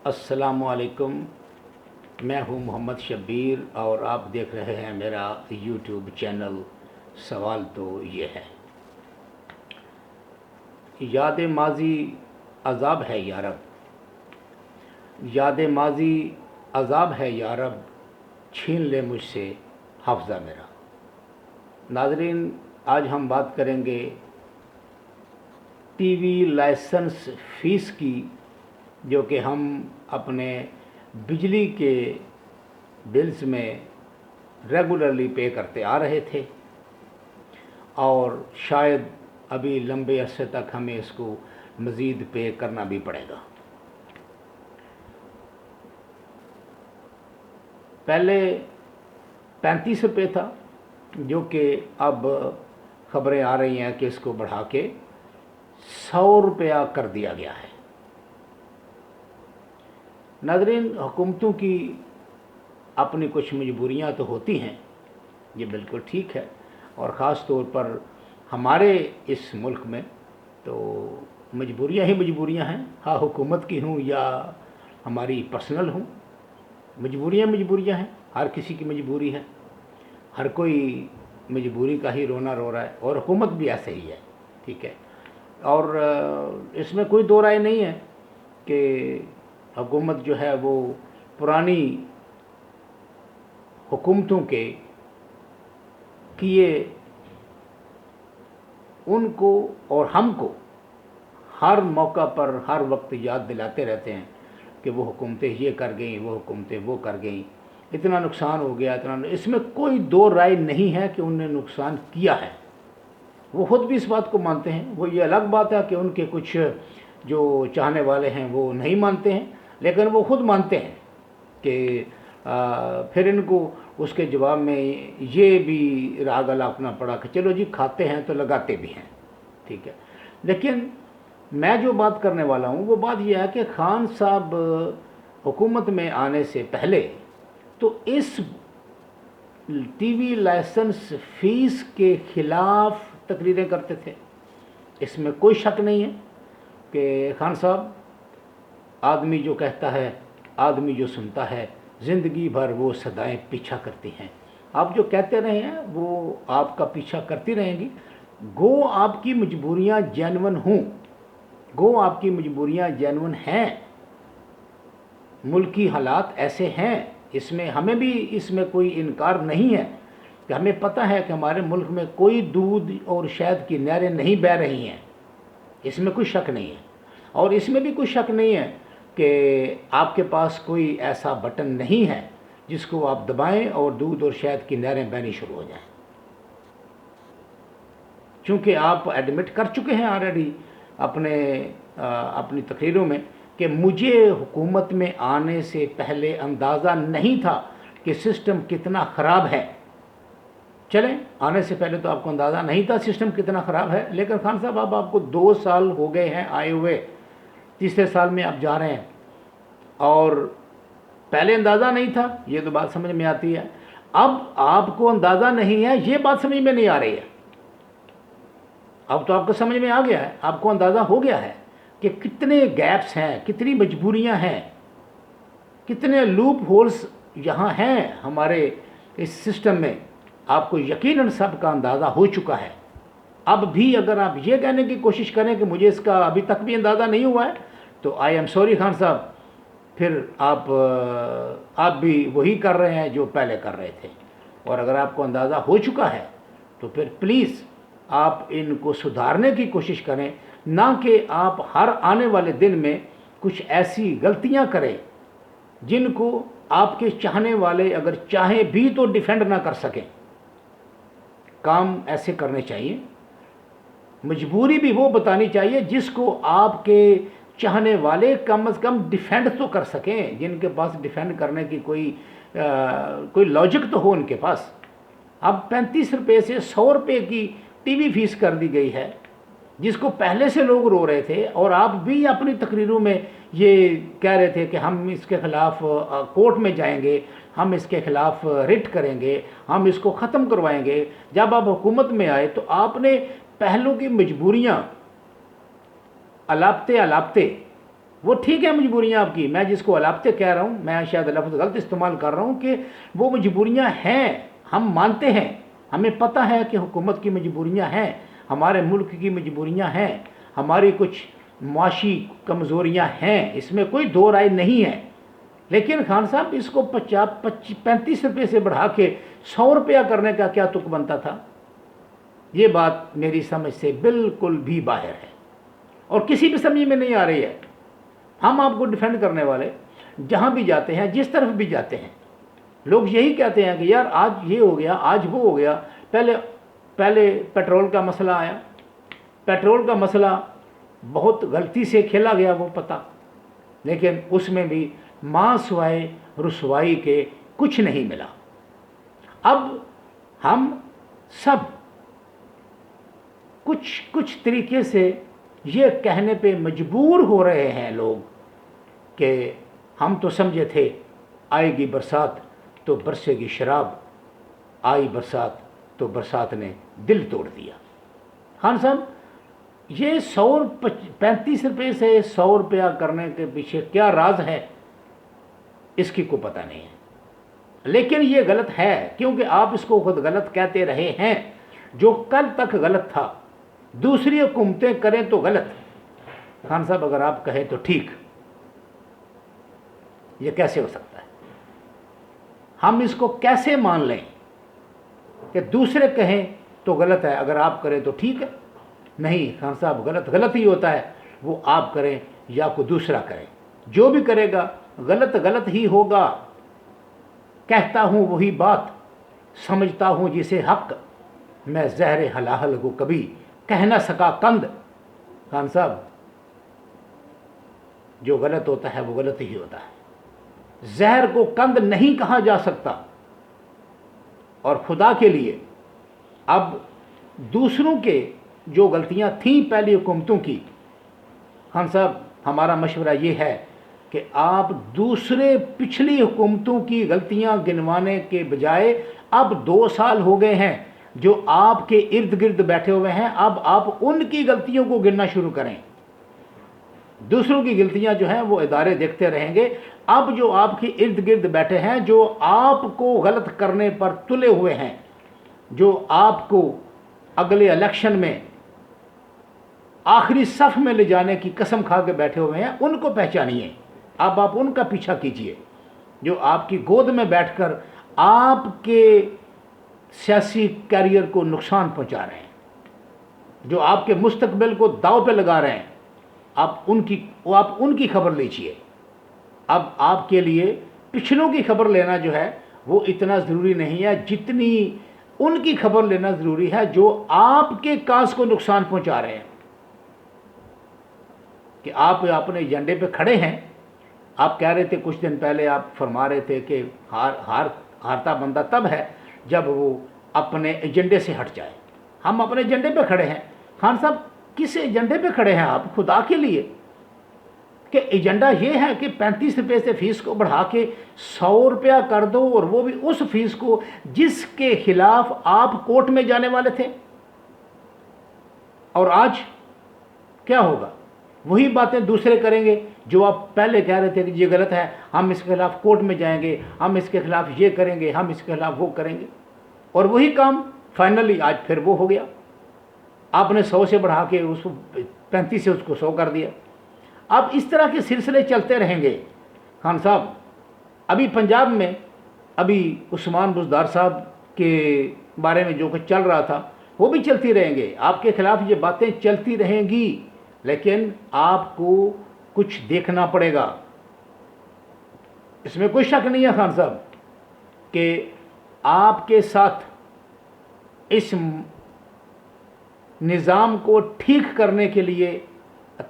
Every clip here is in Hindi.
अस्सलामुअलैकुम। मैं हूं मोहम्मद शब्बीर और आप देख रहे हैं मेरा यूट्यूब चैनल। सवाल तो ये है, याद माजी अज़ाब है यारब, याद माजी अज़ाब है यारब, छीन ले मुझसे हाफ़ज़ा मेरा। नाज़रीन, आज हम बात करेंगे टीवी लाइसेंस फ़ीस की, जो कि हम अपने बिजली के बिल्स में रेगुलरली पे करते आ रहे थे और शायद अभी लंबे अरसे तक हमें इसको मज़ीद पे करना भी पड़ेगा। पहले 35 रुपये था, जो कि अब ख़बरें आ रही हैं कि इसको बढ़ा के 100 रुपया कर दिया गया है। नाज़रीन, हुकूमतों की अपनी कुछ मजबूरियां तो होती हैं, ये बिल्कुल ठीक है, और ख़ास तौर पर हमारे इस मुल्क में तो मजबूरियां ही मजबूरियां हैं। हाँ, हुकूमत की हूँ या हमारी पर्सनल हूँ, मजबूरियां मजबूरियां हैं। हर किसी की मजबूरी है, हर कोई मजबूरी का ही रोना रो रहा है, और हुकूमत भी ऐसे ही है, ठीक है। और इसमें कोई दो राय नहीं है कि हुकूमत जो है वो पुरानी हुकूमतों के किए उनको और हमको हर मौका पर हर वक्त याद दिलाते रहते हैं कि वो हुकूमतें ये कर गई, वो हुकूमतें वो कर गई, इतना नुकसान हो गया, इतना। इसमें कोई दो राय नहीं है कि उन्होंने नुकसान किया है, वो खुद भी इस बात को मानते हैं। वो ये अलग बात है कि उनके कुछ जो चाहने वाले हैं वो नहीं मानते हैं, लेकिन वो खुद मानते हैं कि फिर इनको उसके जवाब में ये भी राग अलापना पड़ा कि चलो जी, खाते हैं तो लगाते भी हैं, ठीक है। लेकिन मैं जो बात करने वाला हूँ वो बात यह है कि खान साहब हुकूमत में आने से पहले तो इस टीवी लाइसेंस फ़ीस के ख़िलाफ़ तकरीरें करते थे। इसमें कोई शक नहीं है कि खान साहब, आदमी जो कहता है, आदमी जो सुनता है, ज़िंदगी भर वो सदाएं पीछा करती हैं। आप जो कहते रहे हैं वो आपका पीछा करती रहेंगी। गो आपकी मजबूरियां जेन्युइन हों, गो आपकी मजबूरियां जेन्युइन हैं, मुल्की हालात ऐसे हैं, इसमें हमें भी इसमें कोई इनकार नहीं है कि हमें पता है कि हमारे मुल्क में कोई दूध और शहद की नहरें नहीं बह रही हैं, इसमें कोई शक नहीं है। और इसमें भी कोई शक नहीं है कि आपके पास कोई ऐसा बटन नहीं है जिसको आप दबाएं और दूध और शहद की नहरें बहनी शुरू हो जाएं, क्योंकि आप एडमिट कर चुके हैं ऑलरेडी अपनी तकरीरों में कि मुझे हुकूमत में आने से पहले अंदाज़ा नहीं था कि सिस्टम कितना ख़राब है। चलें, आने से पहले तो आपको अंदाज़ा नहीं था सिस्टम कितना ख़राब है, लेकिन खान साहब अब आपको 2 साल हो गए हैं आए हुए, तीसरे साल में आप जा रहे हैं, और पहले अंदाज़ा नहीं था, ये तो बात समझ में आती है। अब आपको अंदाज़ा नहीं है, ये बात समझ में नहीं आ रही है। अब तो आपको समझ में आ गया है, आपको अंदाज़ा हो गया है कि कितने गैप्स हैं, कितनी मजबूरियां हैं, कितने लूप होल्स यहाँ हैं हमारे इस सिस्टम में। आपको यकीनन सब का अंदाज़ा हो चुका है। अब भी अगर आप ये कहने की कोशिश करें कि मुझे इसका अभी तक भी अंदाज़ा नहीं हुआ है, तो आई एम सॉरी खान साहब, फिर आप भी वही कर रहे हैं जो पहले कर रहे थे। और अगर आपको अंदाज़ा हो चुका है तो फिर प्लीज़ आप इनको सुधारने की कोशिश करें, ना कि आप हर आने वाले दिन में कुछ ऐसी गलतियां करें जिनको आपके चाहने वाले अगर चाहें भी तो डिफेंड ना कर सकें। काम ऐसे करने चाहिए, मजबूरी भी वो बतानी चाहिए जिसको आपके चाहने वाले कम से कम डिफेंड तो कर सकें, जिनके पास डिफेंड करने की कोई लॉजिक तो हो उनके पास। अब 35 रुपये से 100 रुपये की टीवी फीस कर दी गई है, जिसको पहले से लोग रो रहे थे, और आप भी अपनी तकरीरों में ये कह रहे थे कि हम इसके ख़िलाफ़ कोर्ट में जाएंगे, हम इसके ख़िलाफ़ रिट करेंगे, हम इसको ख़त्म करवाएंगे। जब आप हुकूमत में आए तो आपने पहलों की मजबूरियाँ अलापते अलापते वो ठीक है मजबूरियां आपकी, मैं जिसको अलापते कह रहा हूँ, मैं शायद लफ्ज़ गलत इस्तेमाल कर रहा हूँ कि वो मजबूरियां हैं, हम मानते हैं, हमें पता है कि हुकूमत की मजबूरियां हैं, हमारे मुल्क की मजबूरियां हैं, हमारी कुछ मुआशी कमज़ोरियाँ हैं, इसमें कोई दो राय नहीं है। लेकिन खान साहब इसको 35 रुपये से बढ़ा के 100 रुपया करने का क्या तुक बनता था? ये बात मेरी समझ से बिल्कुल भी बाहर है और किसी भी समझ में नहीं आ रही है। हम आपको डिफेंड करने वाले जहाँ भी जाते हैं, जिस तरफ भी जाते हैं, लोग यही कहते हैं कि यार आज ये हो गया, आज वो हो गया। पहले पहले पेट्रोल का मसला आया, पेट्रोल का मसला बहुत गलती से खेला गया वो पता, लेकिन उसमें भी मां सिवाय रुसवाई के कुछ नहीं मिला। अब हम सब कुछ तरीके से ये कहने पे मजबूर हो रहे हैं लोग कि हम तो समझे थे आएगी बरसात तो बरसेगी शराब, आई बरसात तो बरसात ने दिल तोड़ दिया। खान साहब ये 35 रुपये से 100 रुपया करने के पीछे क्या राज है, इसकी को पता नहीं है। लेकिन ये गलत है क्योंकि आप इसको खुद गलत कहते रहे हैं। जो कल तक गलत था, दूसरी हुकूमतें करें तो गलत। खान साहब अगर आप कहें तो ठीक, ये कैसे हो सकता है? हम इसको कैसे मान लें कि दूसरे कहें तो गलत है, अगर आप करें तो ठीक है? नहीं खान साहब, गलत गलत ही होता है, वो आप करें या कोई दूसरा करे, जो भी करेगा गलत गलत ही होगा। कहता हूँ वही बात, समझता हूँ जिसे हक, मैं जहर हलाहल को कभी कह ना सका कंद। खान साहब जो गलत होता है वो गलत ही होता है, जहर को कंद नहीं कहा जा सकता। और खुदा के लिए अब दूसरों के जो गलतियां थीं पहली हुकूमतों की, खान साहब हमारा मशवरा ये है कि आप दूसरे पिछली हुकूमतों की गलतियां गिनवाने के बजाय, अब 2 साल हो गए हैं जो आपके इर्द गिर्द बैठे हुए हैं, अब आप उनकी गलतियों को गिनना शुरू करें। दूसरों की गलतियां जो हैं वो इदारे देखते रहेंगे। अब जो आपके इर्द गिर्द बैठे हैं, जो आपको गलत करने पर तुले हुए हैं, जो आपको अगले इलेक्शन में आखिरी सफ में ले जाने की कसम खा के बैठे हुए हैं, उनको पहचानिए। अब आप उनका पीछा कीजिए जो आपकी गोद में बैठकर आपके सियासी कैरियर को नुकसान पहुंचा रहे हैं, जो आपके मुस्तकबिल को दांव पे लगा रहे हैं। आप उनकी खबर लीजिए। अब आपके लिए पिछलों की खबर लेना जो है वो इतना ज़रूरी नहीं है जितनी उनकी खबर लेना ज़रूरी है जो आपके काज को नुकसान पहुंचा रहे हैं। कि आप अपने एजेंडे पे खड़े हैं। आप कह रहे थे कुछ दिन पहले, आप फरमा रहे थे कि हारता बंदा तब है जब वो अपने एजेंडे से हट जाए। हम अपने एजेंडे पे खड़े हैं। खान साहब किस एजेंडे पे खड़े हैं आप खुदा के लिए? कि एजेंडा ये है कि 35 रुपये से फीस को बढ़ा के 100 रुपया कर दो, और वो भी उस फीस को जिसके खिलाफ आप कोर्ट में जाने वाले थे। और आज क्या होगा? वही बातें दूसरे करेंगे जो आप पहले कह रहे थे कि ये गलत है, हम इसके खिलाफ कोर्ट में जाएंगे, हम इसके खिलाफ ये करेंगे, हम इसके खिलाफ वो करेंगे। और वही काम फाइनली आज फिर वो हो गया। आपने 100 से बढ़ा के उसको 35 से उसको 100 कर दिया। अब इस तरह के सिलसिले चलते रहेंगे। खान साहब अभी पंजाब में अभी उस्मान बुज़दार साहब के बारे में जो कुछ चल रहा था वो भी चलती रहेंगे। आपके खिलाफ ये बातें चलती रहेंगी, लेकिन आपको कुछ देखना पड़ेगा। इसमें कोई शक नहीं है खान साहब कि आपके साथ इस निज़ाम को ठीक करने के लिए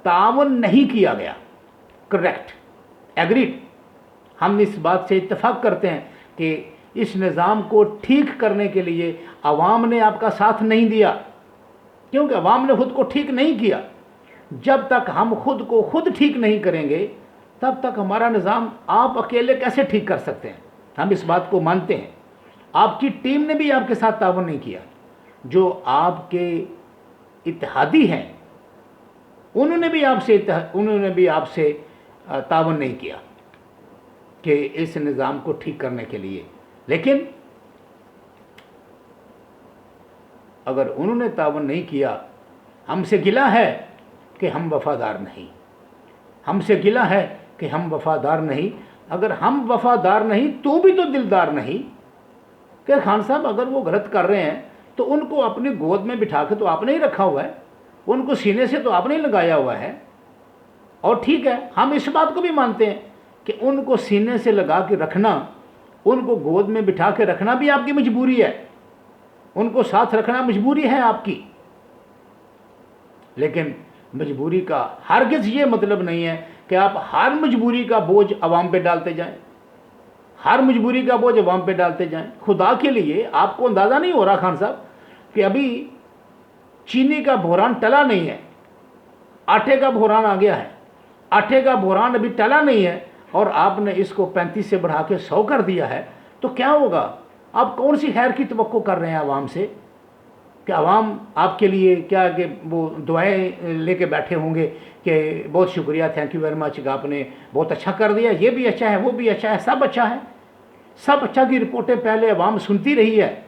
तावन नहीं किया गया। Correct, agreed. हम इस बात से इत्तेफाक करते हैं कि इस निज़ाम को ठीक करने के लिए अवाम ने आपका साथ नहीं दिया, क्योंकि अवाम ने खुद को ठीक नहीं किया। जब तक हम खुद को खुद ठीक नहीं करेंगे तब तक हमारा निज़ाम आप अकेले कैसे ठीक कर सकते हैं? हम इस बात को मानते हैं। आपकी टीम ने भी आपके साथ तावन नहीं किया। जो आपके इत्तेहादी हैं उन्होंने भी आपसे तावन नहीं किया कि इस निज़ाम को ठीक करने के लिए। लेकिन अगर उन्होंने तावन नहीं किया, हमसे गिला है कि हम वफ़ादार नहीं, हमसे गिला है कि हम वफ़ादार नहीं। अगर हम वफ़ादार नहीं तो भी तो दिलदार नहीं कि खान साहब अगर वो गलत कर रहे हैं तो उनको अपनी गोद में बिठा के तो आपने ही रखा हुआ है, उनको सीने से तो आपने ही लगाया हुआ है। और ठीक है, हम इस बात को भी मानते हैं कि उनको सीने से लगा के रखना, उनको गोद में बिठा के रखना भी आपकी मजबूरी है, उनको साथ रखना मजबूरी है आपकी। लेकिन मजबूरी का हरगिज़ ये मतलब नहीं है कि आप हर मजबूरी का बोझ अवाम पे डालते जाएं, हर मजबूरी का बोझ अवाम पे डालते जाएं। खुदा के लिए आपको अंदाज़ा नहीं हो रहा खान साहब कि अभी चीनी का बहरान टला नहीं है, आटे का बहरान आ गया है, आटे का बहरान अभी टला नहीं है और आपने इसको 35 से बढ़ा के 100 कर दिया है, तो क्या होगा? आप कौन सी खैर की तवक्को कर रहे हैं आवाम से कि आवाम आपके लिए क्या कि वो दुआएं लेके बैठे होंगे कि बहुत शुक्रिया, थैंक यू वेरी मच, आपने बहुत अच्छा कर दिया, ये भी अच्छा है, वो भी अच्छा है, सब अच्छा है। सब अच्छा की रिपोर्टें पहले आवाम सुनती रही है,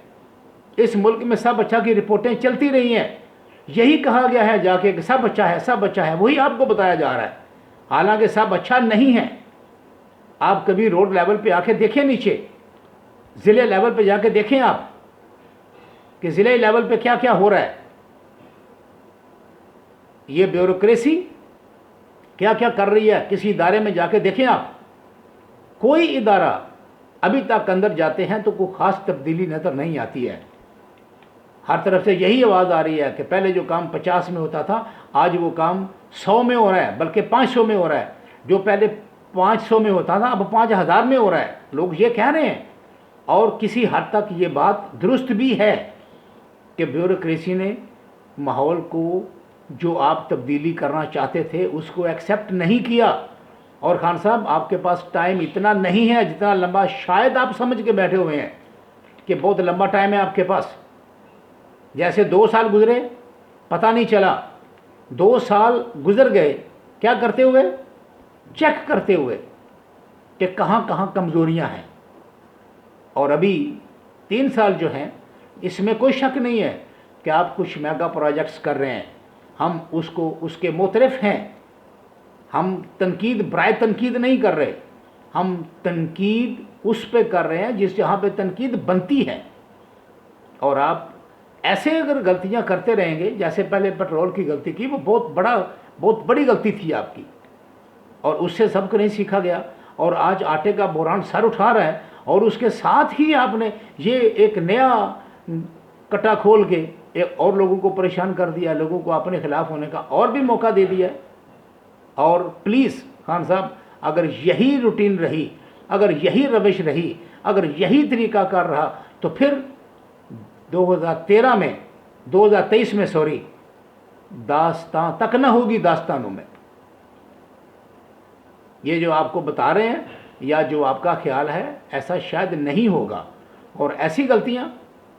इस मुल्क में सब अच्छा की रिपोर्टें चलती रही हैं। यही कहा गया है जाके कि सब अच्छा है, सब अच्छा है, वही आपको बताया जा रहा है, हालांकि सब अच्छा नहीं है। आप कभी रोड लेवल पे आके देखें, नीचे ज़िले लेवल पे जाके देखें आप कि ज़िले लेवल पे क्या क्या हो रहा है। ये ब्यूरोक्रेसी क्या क्या कर रही है, किसी इदारे में जाके देखें आप, कोई इदारा अभी तक अंदर जाते हैं तो कोई ख़ास तब्दीली नज़र नहीं आती है। हर तरफ से यही आवाज़ आ रही है कि पहले जो काम 50 में होता था आज वो काम 100 में हो रहा है, बल्कि 500 में हो रहा है। जो पहले 500 में होता था अब 5000 में हो रहा है, लोग ये कह रहे हैं। और किसी हद तक ये बात दुरुस्त भी है कि ब्यूरोक्रेसी ने माहौल को, जो आप तब्दीली करना चाहते थे, उसको एक्सेप्ट नहीं किया। और खान साहब आपके पास टाइम इतना नहीं है जितना लंबा शायद आप समझ के बैठे हुए हैं कि बहुत लंबा टाइम है आपके पास। जैसे 2 साल गुजरे पता नहीं चला, 2 साल गुजर गए क्या करते हुए? चेक करते हुए कि कहाँ कहाँ कमज़ोरियाँ हैं। और अभी 3 साल जो हैं, इसमें कोई शक नहीं है कि आप कुछ मेगा प्रोजेक्ट्स कर रहे हैं, हम उसको उसके मोतरफ हैं। हम तनकीद बराए तनकीद नहीं कर रहे, हम तनकीद उस पे कर रहे हैं जिस जहाँ पे तनकीद बनती है। और आप ऐसे अगर गलतियाँ करते रहेंगे, जैसे पहले पेट्रोल की गलती की, वो बहुत बड़ी गलती थी आपकी, और उससे सबको नहीं सीखा गया। और आज आटे का बहरान सर उठा रहा है, और उसके साथ ही आपने ये एक नया कटा खोल के एक और लोगों को परेशान कर दिया, लोगों को अपने खिलाफ होने का और भी मौका दे दिया। और प्लीज़ खान साहब, अगर यही रूटीन रही, अगर यही रविश रही, अगर यही तरीका कर रहा, तो फिर 2023 में सॉरी, दास्तां तक न होगी दास्तानों में। ये जो आपको बता रहे हैं या जो आपका ख्याल है, ऐसा शायद नहीं होगा। और ऐसी गलतियां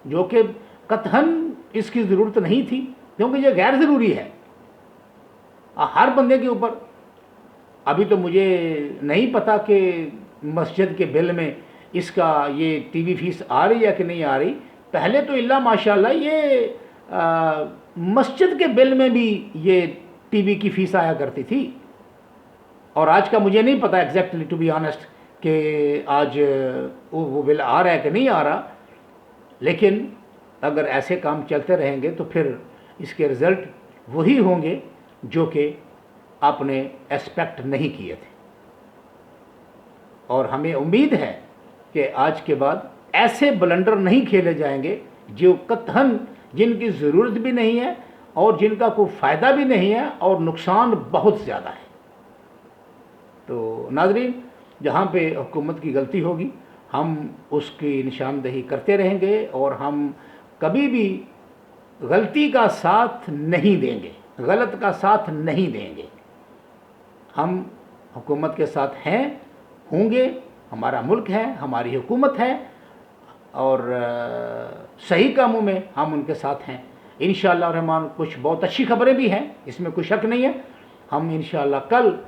जो कि कतहन इसकी ज़रूरत नहीं थी, क्योंकि ये गैर ज़रूरी है हर बंदे के ऊपर। अभी तो मुझे नहीं पता कि मस्जिद के बिल में इसका ये टीवी फीस आ रही है कि नहीं आ रही। पहले तो इल्ला माशाल्लाह ये मस्जिद के बिल में भी ये टीवी की फ़ीस आया करती थी, और आज का मुझे नहीं पता एग्जैक्टली, टू बी ऑनेस्ट, कि आज वो बिल आ रहा है कि नहीं आ रहा। लेकिन अगर ऐसे काम चलते रहेंगे तो फिर इसके रिज़ल्ट वही होंगे जो कि आपने एक्सपेक्ट नहीं किए थे। और हमें उम्मीद है कि आज के बाद ऐसे ब्लंडर नहीं खेले जाएंगे जो कतहन जिनकी ज़रूरत भी नहीं है और जिनका कोई फ़ायदा भी नहीं है और नुकसान बहुत ज़्यादा है। तो नाज़रीन, जहाँ पे हुकूमत की गलती होगी हम उसकी निशानदेही करते रहेंगे, और हम कभी भी गलती का साथ नहीं देंगे, गलत का साथ नहीं देंगे। हम हुकूमत के साथ हैं, होंगे। हमारा मुल्क है, हमारी हुकूमत है, और सही कामों में हम उनके साथ हैं इंशाअल्लाह रहमान। कुछ बहुत अच्छी खबरें भी हैं, इसमें कोई शक नहीं है। हम इंशाअल्लाह कल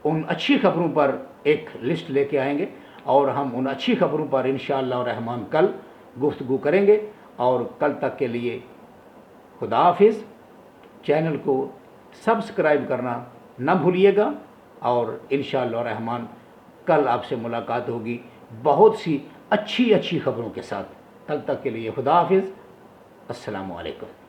उन अच्छी खबरों पर एक लिस्ट लेके आएंगे और हम उन अच्छी खबरों पर इंशाअल्लाह रहमान कल गुफ्तगू करेंगे। और कल तक के लिए खुदा हाफिज़। चैनल को सब्सक्राइब करना न भूलिएगा और इंशाअल्लाह रहमान कल आपसे मुलाकात होगी बहुत सी अच्छी अच्छी खबरों के साथ। कल तक के लिए खुदा हाफिज़। अस्सलामु अलैकुम।